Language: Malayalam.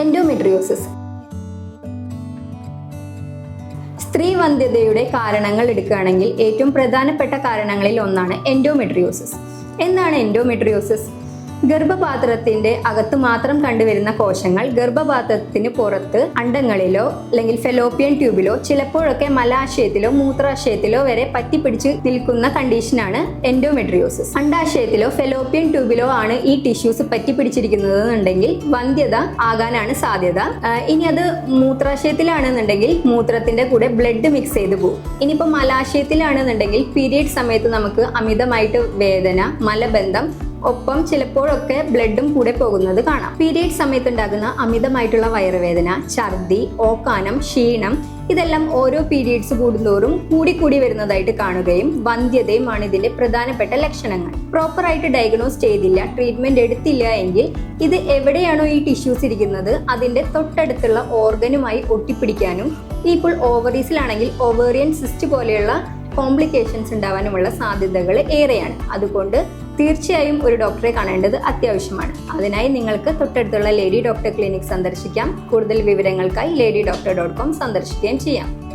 എൻഡോമെട്രിയോസിസ്. സ്ത്രീ വന്ധ്യതയുടെ കാരണങ്ങൾ എടുക്കുകയാണെങ്കിൽ ഏറ്റവും പ്രധാനപ്പെട്ട കാരണങ്ങളിൽ ഒന്നാണ് എൻഡോമെട്രിയോസിസ്. എന്താണ് എൻഡോമെട്രിയോസിസ്? ഗർഭപാത്രത്തിന്റെ അകത്ത് മാത്രം കണ്ടുവരുന്ന കോശങ്ങൾ ഗർഭപാത്രത്തിന് പുറത്ത് അണ്ഡങ്ങളിലോ അല്ലെങ്കിൽ ഫെലോപ്പിയൻ ട്യൂബിലോ ചിലപ്പോഴൊക്കെ മലാശയത്തിലോ മൂത്രാശയത്തിലോ വരെ പറ്റിപ്പിടിച്ച് നിൽക്കുന്ന കണ്ടീഷനാണ് എൻഡോമെട്രിയോസിസ്. അണ്ഡാശയത്തിലോ ഫെലോപ്പിയൻ ട്യൂബിലോ ആണ് ഈ ടിഷ്യൂസ് പറ്റിപ്പിടിച്ചിരിക്കുന്നതെന്നുണ്ടെങ്കിൽ വന്ധ്യത ആകാനാണ് സാധ്യത. ഇനി അത് മൂത്രാശയത്തിലാണെന്നുണ്ടെങ്കിൽ മൂത്രത്തിന്റെ കൂടെ ബ്ലഡ് മിക്സ് ചെയ്ത് പോകും. ഇനിയിപ്പോൾ മലാശയത്തിലാണെന്നുണ്ടെങ്കിൽ പീരിയഡ് സമയത്ത് നമുക്ക് അമിതമായിട്ട് വേദന, മലബന്ധം, ഒപ്പം ചിലപ്പോഴൊക്കെ ബ്ലഡും കൂടെ പോകുന്നത് കാണാം. പീരിയഡ് സമയത്തുണ്ടാകുന്ന അമിതമായിട്ടുള്ള വയറുവേദന, ഛർദി, ഓക്കാനം, ക്ഷീണം ഇതെല്ലാം ഓരോ പീരിയഡ്സ് കൂടുന്തോറും കൂടി വരുന്നതായിട്ട് കാണുകയും വന്ധ്യതയുമാണ് ഇതിന്റെ പ്രധാനപ്പെട്ട ലക്ഷണങ്ങൾ. പ്രോപ്പറായിട്ട് ഡയഗ്നോസ് ചെയ്തില്ല, ട്രീറ്റ്മെന്റ് എടുത്തില്ല എങ്കിൽ ഇത് എവിടെയാണോ ഈ ടിഷ്യൂസ് ഇരിക്കുന്നത് അതിന്റെ തൊട്ടടുത്തുള്ള ഓർഗനുമായി ഒട്ടിപ്പിടിക്കാനും ഇപ്പോൾ ഓവറീസിലാണെങ്കിൽ ഓവേറിയൻ സിസ്റ്റ് പോലെയുള്ള കോംപ്ലിക്കേഷൻസ് ഉണ്ടാവാനുമുള്ള സാധ്യതകൾ ഏറെയാണ്. അതുകൊണ്ട് തീർച്ചയായും ഒരു ഡോക്ടറെ കാണേണ്ടത് അത്യാവശ്യമാണ്. അതിനായി നിങ്ങൾക്ക് തൊട്ടടുത്തുള്ള ലേഡി ഡോക്ടർ ക്ലിനിക് സന്ദർശിക്കാം. കൂടുതൽ വിവരങ്ങൾക്കായി ladydoctor.com സന്ദർശിക്കുകയും ചെയ്യാം.